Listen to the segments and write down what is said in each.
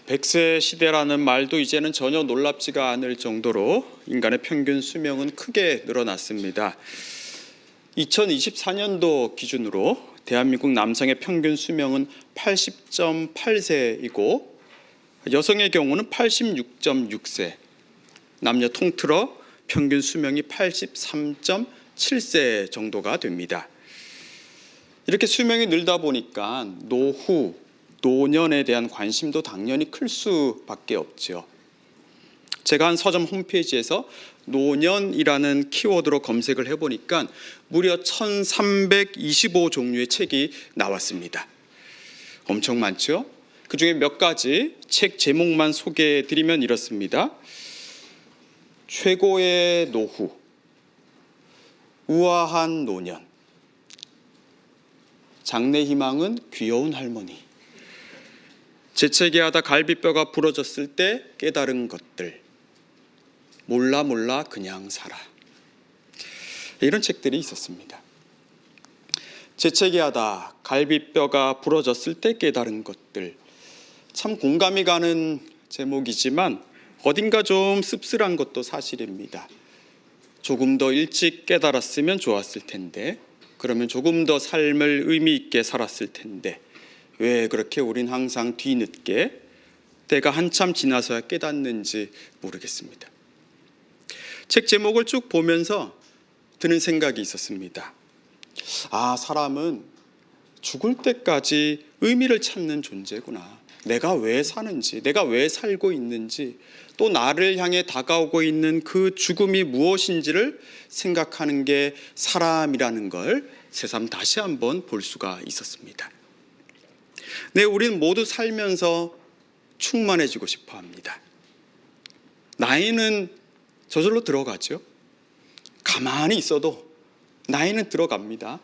100세 시대라는 말도 이제는 전혀 놀랍지가 않을 정도로 인간의 평균 수명은 크게 늘어났습니다. 2024년도 기준으로 대한민국 남성의 평균 수명은 80.8세이고 여성의 경우는 86.6세, 남녀 통틀어 평균 수명이 83.7세 정도가 됩니다. 이렇게 수명이 늘다 보니까 노후, 노년에 대한 관심도 당연히 클 수밖에 없죠. 제가 한 서점 홈페이지에서 노년이라는 키워드로 검색을 해보니까 무려 1325종류의 책이 나왔습니다. 엄청 많죠? 그 중에 몇 가지 책 제목만 소개해드리면 이렇습니다. 최고의 노후, 우아한 노년, 장래 희망은 귀여운 할머니, 재채기하다 갈비뼈가 부러졌을 때 깨달은 것들, 몰라 그냥 살아. 이런 책들이 있었습니다. 재채기하다 갈비뼈가 부러졌을 때 깨달은 것들, 참 공감이 가는 제목이지만 어딘가 좀 씁쓸한 것도 사실입니다. 조금 더 일찍 깨달았으면 좋았을 텐데, 그러면 조금 더 삶을 의미 있게 살았을 텐데, 왜 그렇게 우린 항상 뒤늦게 때가 한참 지나서야 깨닫는지 모르겠습니다. 책 제목을 쭉 보면서 드는 생각이 있었습니다. 사람은 죽을 때까지 의미를 찾는 존재구나. 내가 왜 사는지, 내가 왜 살고 있는지, 또 나를 향해 다가오고 있는 그 죽음이 무엇인지를 생각하는 게 사람이라는 걸 새삼 다시 한번 볼 수가 있었습니다. 우리는 모두 살면서 충만해지고 싶어 합니다. 나이는 저절로 들어가죠. 가만히 있어도 나이는 들어갑니다.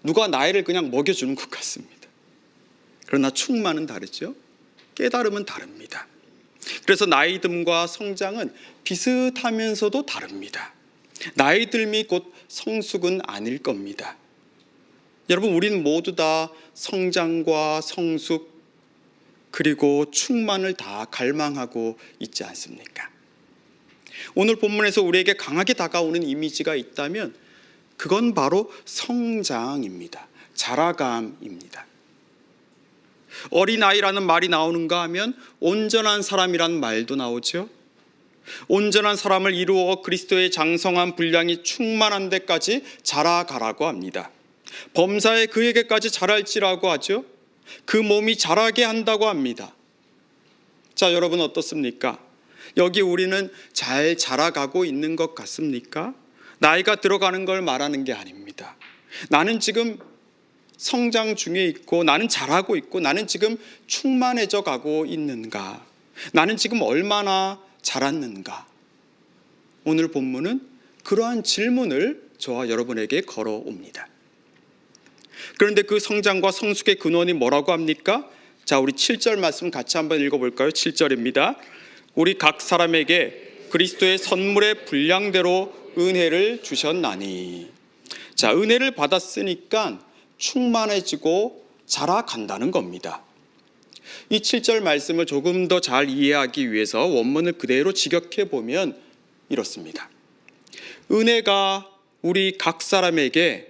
누가 나이를 그냥 먹여주는 것 같습니다. 그러나 충만은 다르죠. 깨달음은 다릅니다. 그래서 나이듦과 성장은 비슷하면서도 다릅니다. 나이듦이 곧 성숙은 아닐 겁니다. 여러분, 우리는 모두 다 성장과 성숙 그리고 충만을 다 갈망하고 있지 않습니까? 오늘 본문에서 우리에게 강하게 다가오는 이미지가 있다면 그건 바로 성장입니다. 자라감입니다. 어린아이라는 말이 나오는가 하면 온전한 사람이라는 말도 나오죠. 온전한 사람을 이루어 그리스도의 장성한 분량이 충만한 데까지 자라가라고 합니다. 범사에 그에게까지 자랄지라고 하죠. 그 몸이 자라게 한다고 합니다. 자, 여러분 어떻습니까? 여기 우리는 잘 자라가고 있는 것 같습니까? 나이가 들어가는 걸 말하는 게 아닙니다. 나는 지금 성장 중에 있고, 나는 자라고 있고, 나는 지금 충만해져 가고 있는가? 나는 지금 얼마나 자랐는가? 오늘 본문은 그러한 질문을 저와 여러분에게 걸어옵니다. 그런데 그 성장과 성숙의 근원이 뭐라고 합니까? 자, 우리 7절 말씀 같이 한번 읽어볼까요? 7절입니다. 우리 각 사람에게 그리스도의 선물의 분량대로 은혜를 주셨나니. 자, 은혜를 받았으니까 충만해지고 자라간다는 겁니다. 이 7절 말씀을 조금 더 잘 이해하기 위해서 원문을 그대로 직역해 보면 이렇습니다. 은혜가 우리 각 사람에게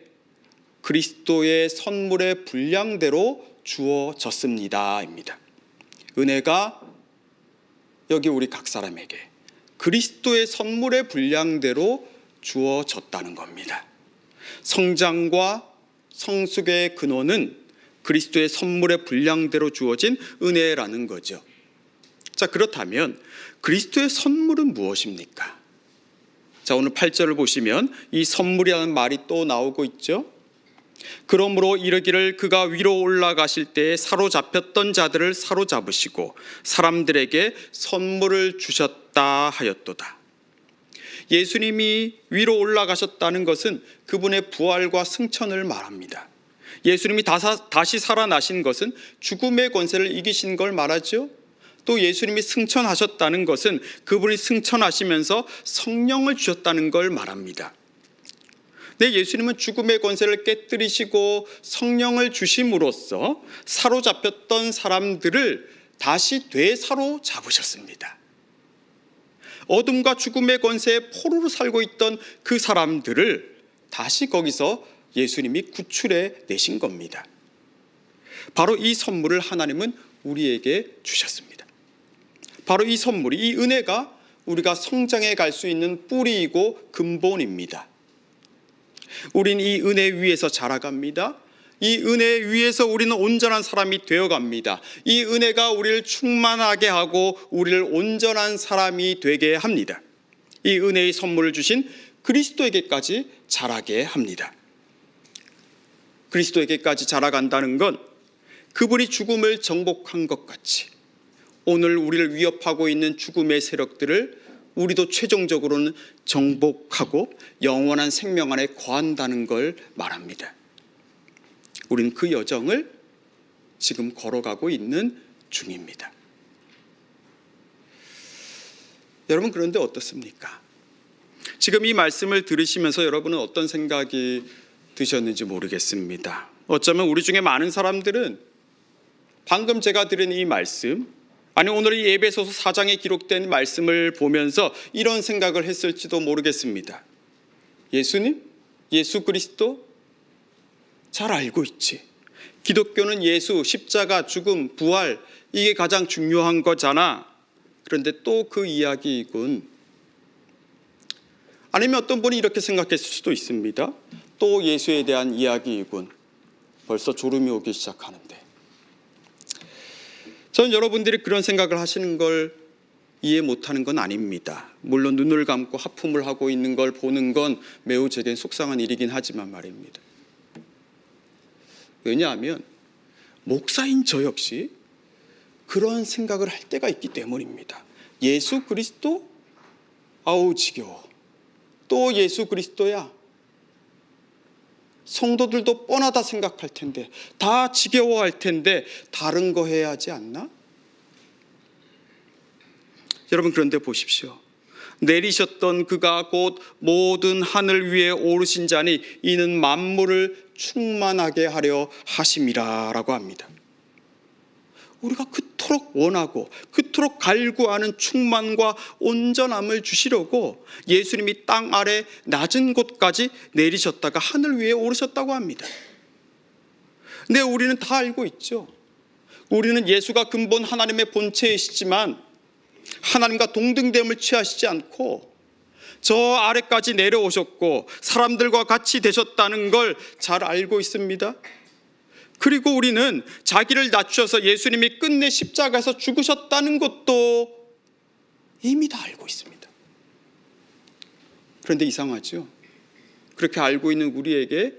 그리스도의 선물의 분량대로 주어졌습니다 입니다. 은혜가 여기 우리 각 사람에게 그리스도의 선물의 분량대로 주어졌다는 겁니다. 성장과 성숙의 근원은 그리스도의 선물의 분량대로 주어진 은혜라는 거죠. 자, 그렇다면 그리스도의 선물은 무엇입니까? 자, 오늘 8절을 보시면 이 선물이라는 말이 또 나오고 있죠. 그러므로 이르기를 그가 위로 올라가실 때에 사로잡혔던 자들을 사로잡으시고 사람들에게 선물을 주셨다 하였도다. 예수님이 위로 올라가셨다는 것은 그분의 부활과 승천을 말합니다. 예수님이 다시 살아나신 것은 죽음의 권세를 이기신 걸 말하죠. 또 예수님이 승천하셨다는 것은 그분이 승천하시면서 성령을 주셨다는 걸 말합니다. 예수님은 죽음의 권세를 깨뜨리시고 성령을 주심으로써 사로잡혔던 사람들을 다시 되사로잡으셨습니다. 어둠과 죽음의 권세에 포로로 살고 있던 그 사람들을 다시 거기서 예수님이 구출해 내신 겁니다. 바로 이 선물을 하나님은 우리에게 주셨습니다. 바로 이 선물이, 이 은혜가 우리가 성장해 갈 수 있는 뿌리이고 근본입니다. 우린 이 은혜 위에서 자라갑니다. 이 은혜 위에서 우리는 온전한 사람이 되어갑니다. 이 은혜가 우리를 충만하게 하고 우리를 온전한 사람이 되게 합니다. 이 은혜의 선물을 주신 그리스도에게까지 자라게 합니다. 그리스도에게까지 자라간다는 건 그분이 죽음을 정복한 것 같이 오늘 우리를 위협하고 있는 죽음의 세력들을 우리도 최종적으로는 정복하고 영원한 생명 안에 거한다는 걸 말합니다. 우리는 그 여정을 지금 걸어가고 있는 중입니다. 여러분, 그런데 어떻습니까? 지금 이 말씀을 들으시면서 여러분은 어떤 생각이 드셨는지 모르겠습니다. 어쩌면 우리 중에 많은 사람들은 방금 제가 드린 이 말씀, 아니 오늘 이 에베소서 4장에 기록된 말씀을 보면서 이런 생각을 했을지도 모르겠습니다. 예수님? 예수 그리스도? 잘 알고 있지. 기독교는 예수, 십자가, 죽음, 부활, 이게 가장 중요한 거잖아. 그런데 또 그 이야기이군. 아니면 어떤 분이 이렇게 생각했을 수도 있습니다. 또 예수에 대한 이야기이군. 벌써 졸음이 오기 시작하는데. 저는 여러분들이 그런 생각을 하시는 걸 이해 못하는 건 아닙니다. 물론 눈을 감고 하품을 하고 있는 걸 보는 건 매우 제겐 속상한 일이긴 하지만 말입니다. 왜냐하면 목사인 저 역시 그런 생각을 할 때가 있기 때문입니다. 예수 그리스도? 아우 지겨워. 또 예수 그리스도야? 성도들도 뻔하다 생각할 텐데, 다 지겨워할 텐데 다른 거 해야 하지 않나? 여러분, 그런데 보십시오. 내리셨던 그가 곧 모든 하늘 위에 오르신 자니 이는 만물을 충만하게 하려 하심이라 라고 합니다. 우리가 그토록 원하고 그토록 갈구하는 충만과 온전함을 주시려고 예수님이 땅 아래 낮은 곳까지 내리셨다가 하늘 위에 오르셨다고 합니다. 근데 우리는 다 알고 있죠. 우리는 예수가 근본 하나님의 본체이시지만 하나님과 동등됨을 취하시지 않고 저 아래까지 내려오셨고 사람들과 같이 되셨다는 걸 잘 알고 있습니다. 그리고 우리는 자기를 낮추셔서 예수님이 끝내 십자가에서 죽으셨다는 것도 이미 다 알고 있습니다. 그런데 이상하죠? 그렇게 알고 있는 우리에게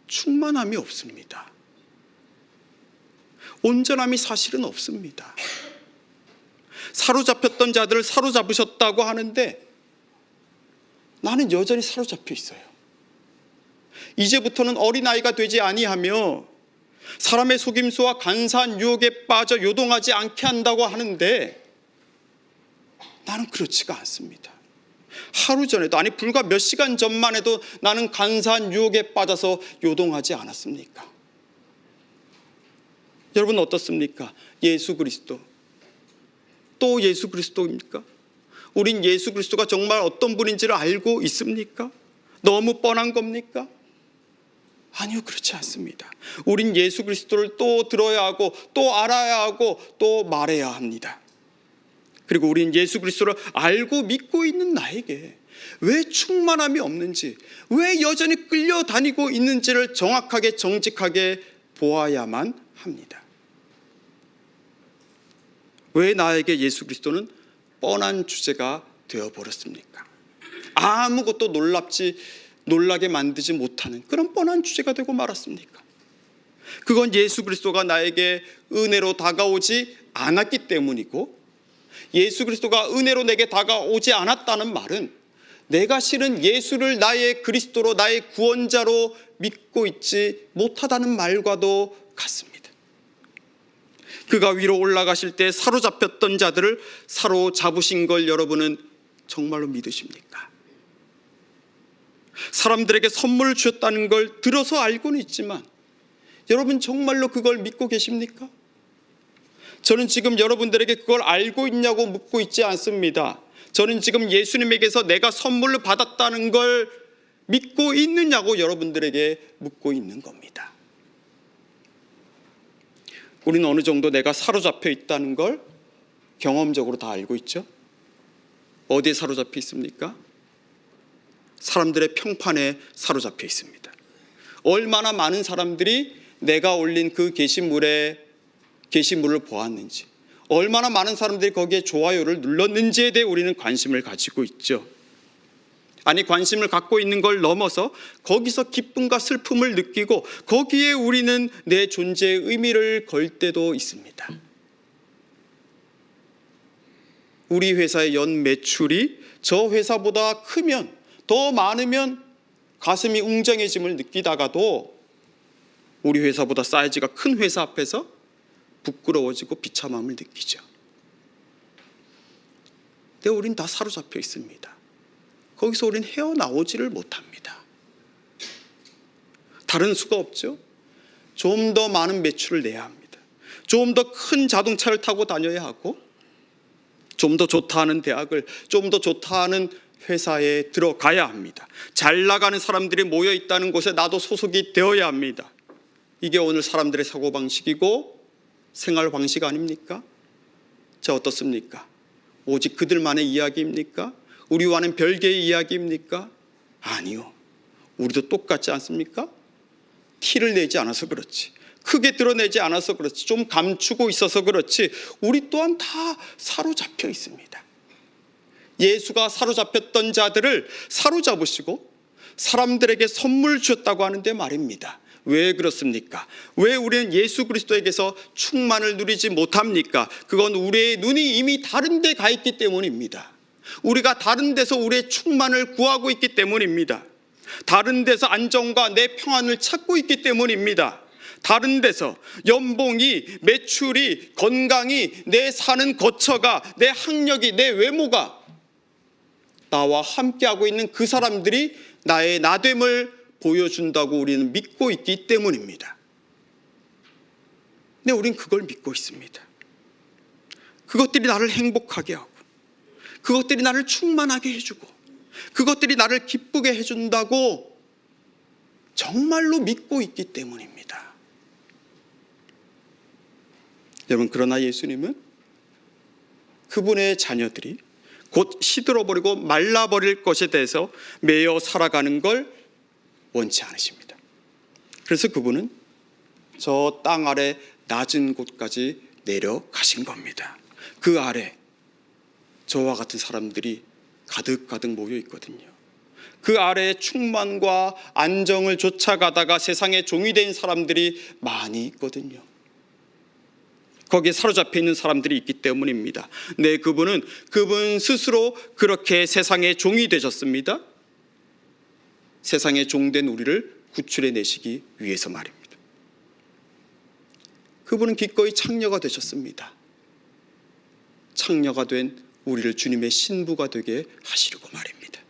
충만함이 없습니다. 온전함이 사실은 없습니다. 사로잡혔던 자들을 사로잡으셨다고 하는데 나는 여전히 사로잡혀 있어요. 이제부터는 어린아이가 되지 아니하며 사람의 속임수와 간사한 유혹에 빠져 요동하지 않게 한다고 하는데 나는 그렇지가 않습니다. 하루 전에도, 아니 불과 몇 시간 전만 해도 나는 간사한 유혹에 빠져서 요동하지 않았습니까? 여러분 어떻습니까? 예수 그리스도, 또 예수 그리스도입니까? 우린 예수 그리스도가 정말 어떤 분인지를 알고 있습니까? 너무 뻔한 겁니까? 아니요, 그렇지 않습니다. 우린 예수 그리스도를 또 들어야 하고 또 알아야 하고 또 말해야 합니다. 그리고 우린 예수 그리스도를 알고 믿고 있는 나에게 왜 충만함이 없는지, 왜 여전히 끌려다니고 있는지를 정확하게 정직하게 보아야만 합니다. 왜 나에게 예수 그리스도는 뻔한 주제가 되어버렸습니까? 아무것도 놀라게 만들지 못하는 그런 뻔한 주제가 되고 말았습니까? 그건 예수 그리스도가 나에게 은혜로 다가오지 않았기 때문이고, 예수 그리스도가 은혜로 내게 다가오지 않았다는 말은 내가 실은 예수를 나의 그리스도로, 나의 구원자로 믿고 있지 못하다는 말과도 같습니다. 그가 위로 올라가실 때 사로잡혔던 자들을 사로잡으신 걸 여러분은 정말로 믿으십니까? 사람들에게 선물을 주셨다는 걸 들어서 알고는 있지만 여러분 정말로 그걸 믿고 계십니까? 저는 지금 여러분들에게 그걸 알고 있냐고 묻고 있지 않습니다. 저는 지금 예수님에게서 내가 선물로 받았다는 걸 믿고 있느냐고 여러분들에게 묻고 있는 겁니다. 우리는 어느 정도 내가 사로잡혀 있다는 걸 경험적으로 다 알고 있죠. 어디에 사로잡혀 있습니까? 사람들의 평판에 사로잡혀 있습니다. 얼마나 많은 사람들이 내가 올린 그 게시물을 보았는지, 얼마나 많은 사람들이 거기에 좋아요를 눌렀는지에 대해 우리는 관심을 가지고 있죠. 아니, 관심을 갖고 있는 걸 넘어서 거기서 기쁨과 슬픔을 느끼고 거기에 우리는 내 존재의 의미를 걸 때도 있습니다. 우리 회사의 연 매출이 저 회사보다 크면, 더 많으면 가슴이 웅장해짐을 느끼다가도 우리 회사보다 사이즈가 큰 회사 앞에서 부끄러워지고 비참함을 느끼죠. 근데 우린 다 사로잡혀 있습니다. 거기서 우린 헤어나오지를 못합니다. 다른 수가 없죠. 좀 더 많은 매출을 내야 합니다. 좀 더 큰 자동차를 타고 다녀야 하고, 좀 더 좋다 하는 대학을, 좀 더 좋다 하는 회사에 들어가야 합니다. 잘 나가는 사람들이 모여 있다는 곳에 나도 소속이 되어야 합니다. 이게 오늘 사람들의 사고방식이고 생활방식 아닙니까? 자, 어떻습니까? 오직 그들만의 이야기입니까? 우리와는 별개의 이야기입니까? 아니요. 우리도 똑같지 않습니까? 티를 내지 않아서 그렇지, 크게 드러내지 않아서 그렇지, 좀 감추고 있어서 그렇지, 우리 또한 다 사로잡혀 있습니다. 예수가 사로잡혔던 자들을 사로잡으시고 사람들에게 선물 주셨다고 하는데 말입니다. 왜 그렇습니까? 왜 우리는 예수 그리스도에게서 충만을 누리지 못합니까? 그건 우리의 눈이 이미 다른 데 가 있기 때문입니다. 우리가 다른 데서 우리의 충만을 구하고 있기 때문입니다. 다른 데서 안정과 내 평안을 찾고 있기 때문입니다. 다른 데서 연봉이, 매출이, 건강이, 내 사는 거처가, 내 학력이, 내 외모가 나와 함께하고 있는 그 사람들이 나의 나됨을 보여준다고 우리는 믿고 있기 때문입니다. 근데 우린 그걸 믿고 있습니다. 그것들이 나를 행복하게 하고, 그것들이 나를 충만하게 해주고, 그것들이 나를 기쁘게 해준다고 정말로 믿고 있기 때문입니다. 여러분, 그러나 예수님은 그분의 자녀들이 곧 시들어버리고 말라버릴 것에 대해서 매여 살아가는 걸 원치 않으십니다. 그래서 그분은 저 땅 아래 낮은 곳까지 내려가신 겁니다. 그 아래 저와 같은 사람들이 가득가득 모여 있거든요. 그 아래에 충만과 안정을 쫓아가다가 세상의 종이 된 사람들이 많이 있거든요. 거기에 사로잡혀 있는 사람들이 있기 때문입니다. 네, 그분 스스로 그렇게 세상의 종이 되셨습니다. 세상의 종된 우리를 구출해 내시기 위해서 말입니다. 그분은 기꺼이 창녀가 되셨습니다. 창녀가 된 우리를 주님의 신부가 되게 하시려고 말입니다.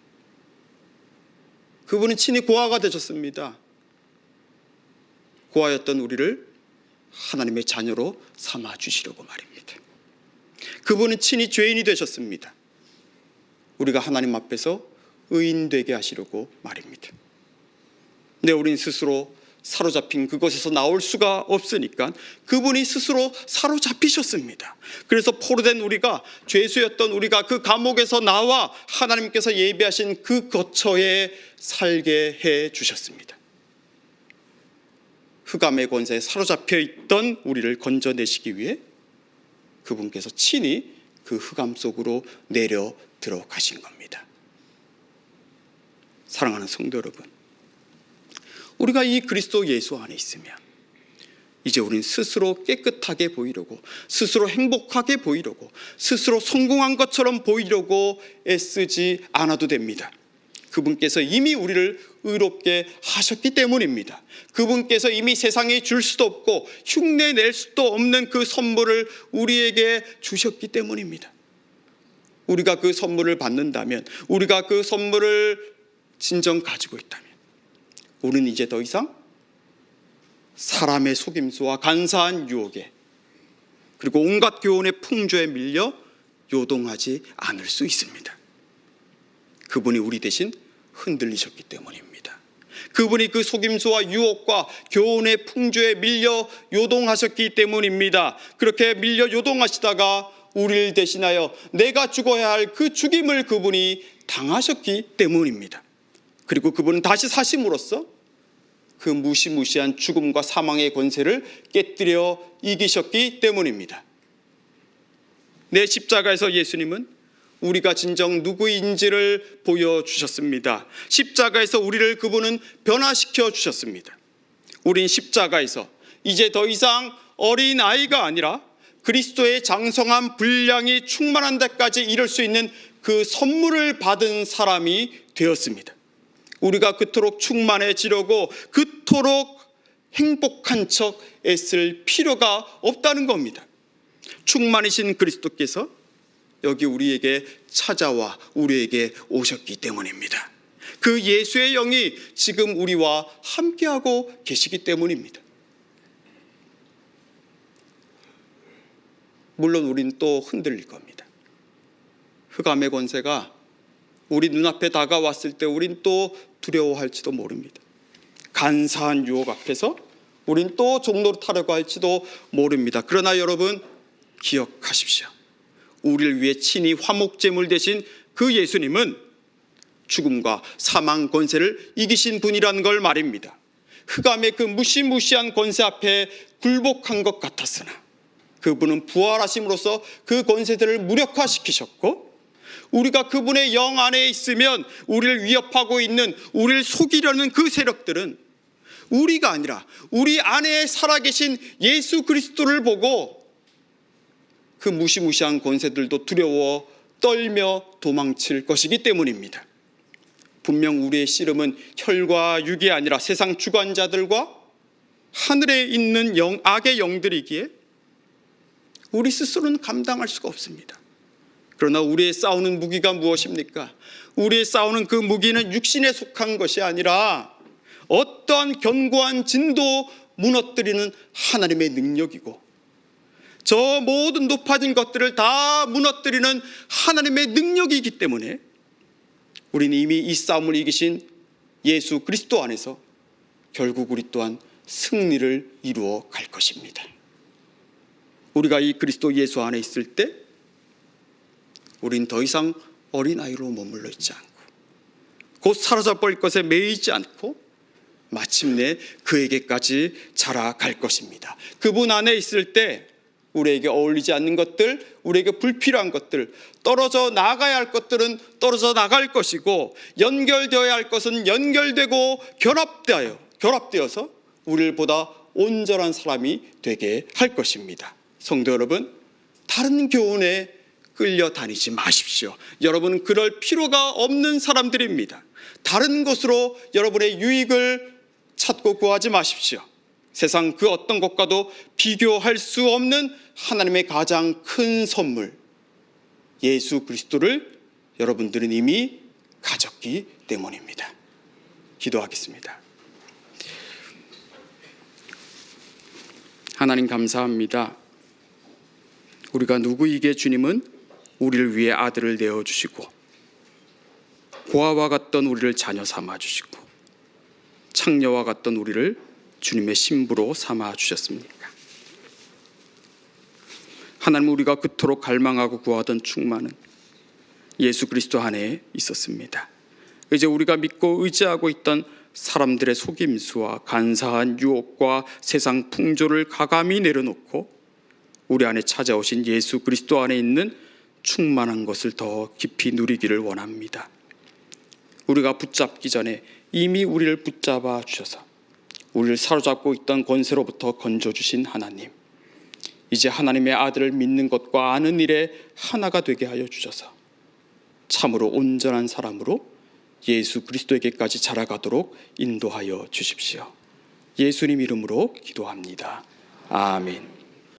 그분은 친히 고아가 되셨습니다. 고아였던 우리를 하나님의 자녀로 삼아 주시려고 말입니다. 그분은 친히 죄인이 되셨습니다. 우리가 하나님 앞에서 의인 되게 하시려고 말입니다. 근데 우린 스스로 사로잡힌 그것에서 나올 수가 없으니까 그분이 스스로 사로잡히셨습니다. 그래서 포로된 우리가, 죄수였던 우리가 그 감옥에서 나와 하나님께서 예비하신 그 거처에 살게 해 주셨습니다. 흑암의 권세에 사로잡혀 있던 우리를 건져내시기 위해 그분께서 친히 그 흑암 속으로 내려 들어가신 겁니다. 사랑하는 성도 여러분, 우리가 이 그리스도 예수 안에 있으면 이제 우린 스스로 깨끗하게 보이려고, 스스로 행복하게 보이려고, 스스로 성공한 것처럼 보이려고 애쓰지 않아도 됩니다. 그분께서 이미 우리를 의롭게 하셨기 때문입니다. 그분께서 이미 세상에 줄 수도 없고 흉내낼 수도 없는 그 선물을 우리에게 주셨기 때문입니다. 우리가 그 선물을 받는다면, 우리가 그 선물을 진정 가지고 있다면, 우리는 이제 더 이상 사람의 속임수와 간사한 유혹에 그리고 온갖 교훈의 풍조에 밀려 요동하지 않을 수 있습니다. 그분이 우리 대신 흔들리셨기 때문입니다. 그분이 그 속임수와 유혹과 교훈의 풍조에 밀려 요동하셨기 때문입니다. 그렇게 밀려 요동하시다가 우리를 대신하여 내가 죽어야 할 그 죽임을 그분이 당하셨기 때문입니다. 그리고 그분은 다시 사심으로써 그 무시무시한 죽음과 사망의 권세를 깨뜨려 이기셨기 때문입니다. 내 십자가에서 예수님은 우리가 진정 누구인지를 보여주셨습니다. 십자가에서 우리를 그분은 변화시켜 주셨습니다. 우린 십자가에서 이제 더 이상 어린아이가 아니라 그리스도의 장성한 분량이 충만한 데까지 이를 수 있는 그 선물을 받은 사람이 되었습니다. 우리가 그토록 충만해지려고 그토록 행복한 척 애쓸 필요가 없다는 겁니다. 충만이신 그리스도께서 여기 우리에게 찾아와 우리에게 오셨기 때문입니다. 그 예수의 영이 지금 우리와 함께하고 계시기 때문입니다. 물론 우리는 또 흔들릴 겁니다. 흑암의 권세가 우리 눈앞에 다가왔을 때 우린 또 두려워할지도 모릅니다. 간사한 유혹 앞에서 우린 또 종로로 타려고 할지도 모릅니다. 그러나 여러분 기억하십시오. 우리를 위해 친히 화목제물 되신 그 예수님은 죽음과 사망 권세를 이기신 분이라는 걸 말입니다. 흑암의 그 무시무시한 권세 앞에 굴복한 것 같았으나 그분은 부활하심으로써 그 권세들을 무력화시키셨고, 우리가 그분의 영 안에 있으면 우리를 위협하고 있는, 우리를 속이려는 그 세력들은 우리가 아니라 우리 안에 살아계신 예수 그리스도를 보고 그 무시무시한 권세들도 두려워 떨며 도망칠 것이기 때문입니다. 분명 우리의 씨름은 혈과 육이 아니라 세상 주관자들과 하늘에 있는 악의 영들이기에 우리 스스로는 감당할 수가 없습니다. 그러나 우리의 싸우는 무기가 무엇입니까? 우리의 싸우는 그 무기는 육신에 속한 것이 아니라 어떠한 견고한 진도 무너뜨리는 하나님의 능력이고, 저 모든 높아진 것들을 다 무너뜨리는 하나님의 능력이기 때문에 우리는 이미 이 싸움을 이기신 예수 그리스도 안에서 결국 우리 또한 승리를 이루어 갈 것입니다. 우리가 이 그리스도 예수 안에 있을 때 우린 더 이상 어린아이로 머물러 있지 않고 곧 사라져버릴 것에 매이지 않고 마침내 그에게까지 자라갈 것입니다. 그분 안에 있을 때 우리에게 어울리지 않는 것들, 우리에게 불필요한 것들, 떨어져 나가야 할 것들은 떨어져 나갈 것이고, 연결되어야 할 것은 연결되고 결합되어서 우리를 보다 온전한 사람이 되게 할 것입니다. 성도 여러분, 다른 교훈에 끌려다니지 마십시오. 여러분은 그럴 필요가 없는 사람들입니다. 다른 것으로 여러분의 유익을 찾고 구하지 마십시오. 세상 그 어떤 것과도 비교할 수 없는 하나님의 가장 큰 선물, 예수 그리스도를 여러분들은 이미 가졌기 때문입니다. 기도하겠습니다. 하나님 감사합니다. 우리가 누구이기에 주님은 우리를 위해 아들을 내어주시고 고아와 같던 우리를 자녀 삼아주시고 창녀와 같던 우리를 주님의 신부로 삼아주셨습니까? 하나님, 우리가 그토록 갈망하고 구하던 충만은 예수 그리스도 안에 있었습니다. 이제 우리가 믿고 의지하고 있던 사람들의 속임수와 간사한 유혹과 세상 풍조를 가감히 내려놓고 우리 안에 찾아오신 예수 그리스도 안에 있는 충만한 것을 더 깊이 누리기를 원합니다. 우리가 붙잡기 전에 이미 우리를 붙잡아 주셔서 우리를 사로잡고 있던 권세로부터 건져주신 하나님, 이제 하나님의 아들을 믿는 것과 아는 일에 하나가 되게 하여 주셔서 참으로 온전한 사람으로 예수 그리스도에게까지 자라가도록 인도하여 주십시오. 예수님 이름으로 기도합니다. 아멘.